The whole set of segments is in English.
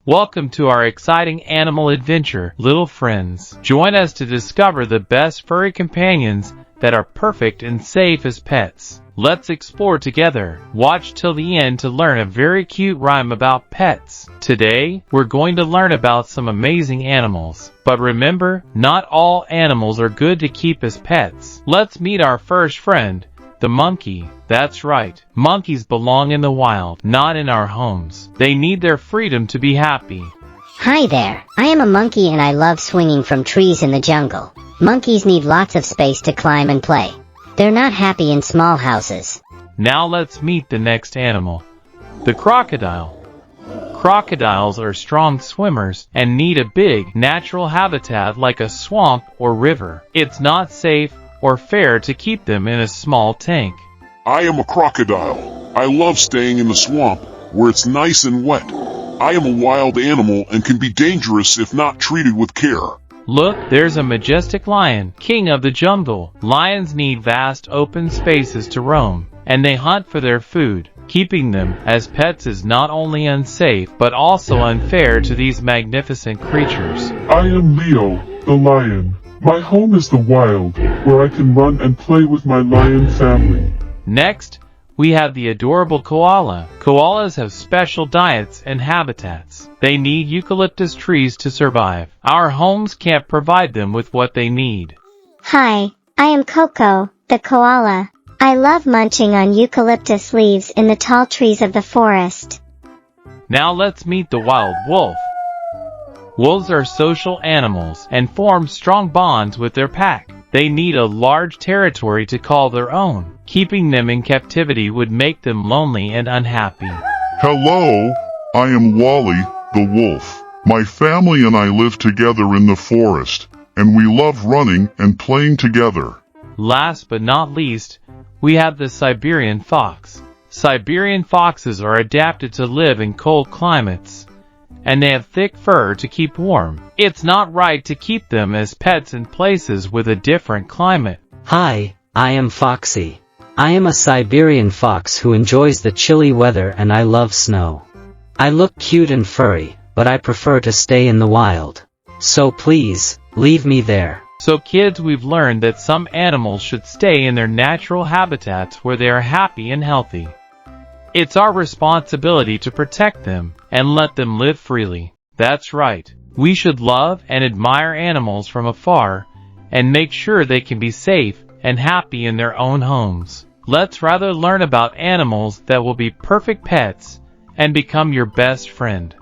Welcome to our exciting animal adventure, little friends. Join us to discover the best furry companions that are perfect and safe as pets. Let's explore together. Watch till the end to learn a very cute rhyme about pets. Today, we're going to learn about some amazing animals. But remember, not all animals are good to keep as pets. Let's meet our first friend, the monkey. That's right. Monkeys belong in the wild, not in our homes. They need their freedom to be happy. Hi there. I am a monkey and I love swinging from trees in the jungle. Monkeys need lots of space to climb and play. They're not happy in small houses. Now let's meet the next animal, the crocodile. Crocodiles are strong swimmers and need a big, natural habitat like a swamp or river. It's not safe or fair to keep them in a small tank. I am a crocodile. I love staying in the swamp where it's nice and wet. I am a wild animal and can be dangerous if not treated with care. Look, there's a majestic lion, king of the jungle. Lions need vast open spaces to roam, and they hunt for their food. Keeping them as pets is not only unsafe, but also unfair to these magnificent creatures. I am Leo, the lion. My home is the wild, where I can run and play with my lion family. Next, we have the adorable koala. Koalas have special diets and habitats. They need eucalyptus trees to survive. Our homes can't provide them with what they need. Hi, I am Coco, the koala. I love munching on eucalyptus leaves in the tall trees of the forest. Now let's meet the wild wolf. Wolves are social animals and form strong bonds with their pack. They need a large territory to call their own. Keeping them in captivity would make them lonely and unhappy. Hello, I am Wally, the wolf. My family and I live together in the forest, and we love running and playing together. Last but not least, we have the Siberian fox. Siberian foxes are adapted to live in cold climates, and they have thick fur to keep warm. It's not right to keep them as pets in places with a different climate. Hi, I am Foxy. I am a Siberian fox who enjoys the chilly weather and I love snow. I look cute and furry, but I prefer to stay in the wild. So please, leave me there. So kids, we've learned that some animals should stay in their natural habitats where they are happy and healthy. It's our responsibility to protect them and let them live freely. That's right. We should love and admire animals from afar and make sure they can be safe and happy in their own homes. Let's rather learn about animals that will be perfect pets and become your best friend.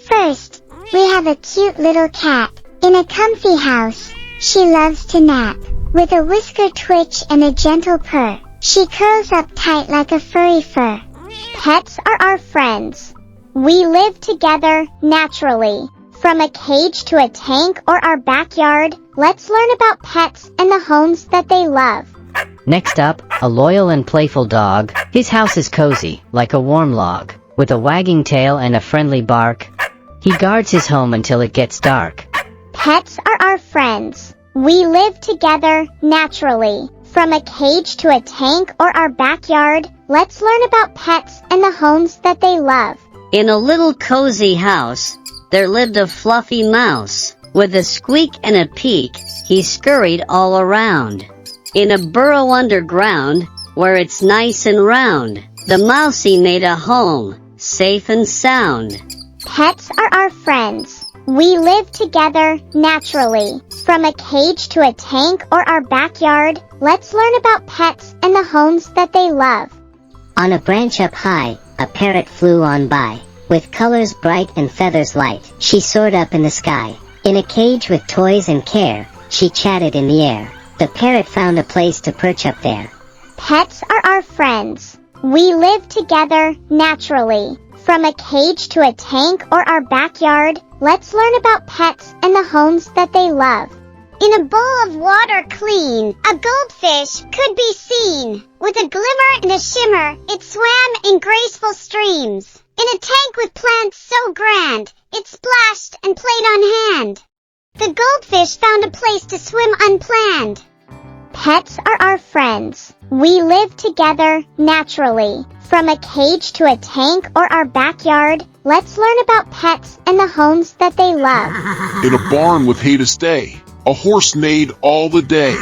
First, we have a cute little cat in a comfy house. She loves to nap. With a whisker twitch and a gentle purr, she curls up tight like a furry fur. Pets are our friends. We live together naturally. From a cage to a tank or our backyard, let's learn about pets and the homes that they love. Next up, a loyal and playful dog. His house is cozy, like a warm log, with a wagging tail and a friendly bark. He guards his home until it gets dark. Pets are our friends. We live together naturally. From a cage to a tank or our backyard, let's learn about pets and the homes that they love. In a little cozy house, there lived a fluffy mouse. With a squeak and a peek, he scurried all around. In a burrow underground, where it's nice and round, the mousie made a home, safe and sound. Pets are our friends. We live together naturally. From a cage to a tank or our backyard, let's learn about pets and the homes that they love. On a branch up high, a parrot flew on by. With colors bright and feathers light, she soared up in the sky. In a cage with toys and care, she chatted in the air. The parrot found a place to perch up there. Pets are our friends. We live together naturally. From a cage to a tank or our backyard, let's learn about pets and the homes that they love. In a bowl of water clean, a goldfish could be seen. With a glimmer and a shimmer, it swam in graceful streams. In a tank with plants so grand, it splashed and played on hand. The goldfish found a place to swim unplanned. Pets are our friends. We live together naturally. From a cage to a tank or our backyard, let's learn about pets and the homes that they love. In a barn with hay to stay, a horse neighed all the day.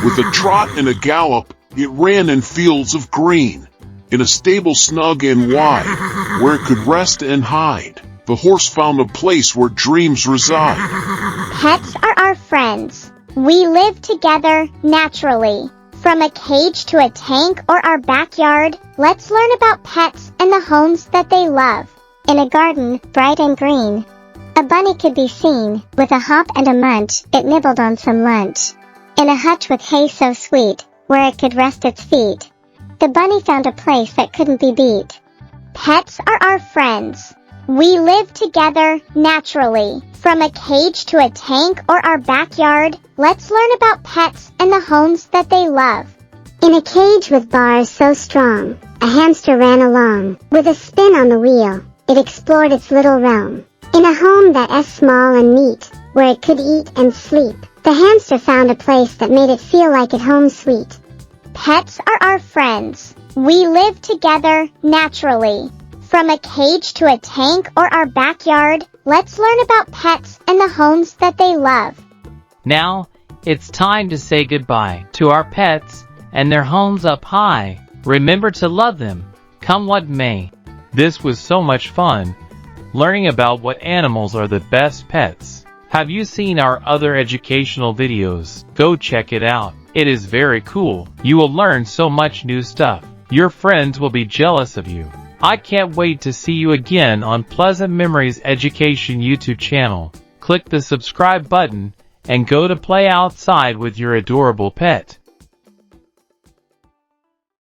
With a trot and a gallop, it ran in fields of green. In a stable snug and wide, where it could rest and hide, the horse found a place where dreams reside. Pets are our friends. We live together naturally. From a cage to a tank or our backyard, let's learn about pets and the homes that they love. In a garden, bright and green, a bunny could be seen. With a hop and a munch, it nibbled on some lunch. In a hutch with hay so sweet, where it could rest its feet, the bunny found a place that couldn't be beat. Pets are our friends. We live together naturally. From a cage to a tank or our backyard, let's learn about pets and the homes that they love. In a cage with bars so strong, a hamster ran along. With a spin on the wheel, it explored its little realm. In a home that is small and neat, where it could eat and sleep, the hamster found a place that made it feel like at home sweet. Pets are our friends. We live together naturally. From a cage to a tank or our backyard, let's learn about pets and the homes that they love. Now, it's time to say goodbye to our pets and their homes up high. Remember to love them, come what may. This was so much fun, learning about what animals are the best pets. Have you seen our other educational videos? Go check it out. It is very cool. You will learn so much new stuff. Your friends will be jealous of you. I can't wait to see you again on Pleasant Memories Education YouTube channel. Click the subscribe button and go to play outside with your adorable pet.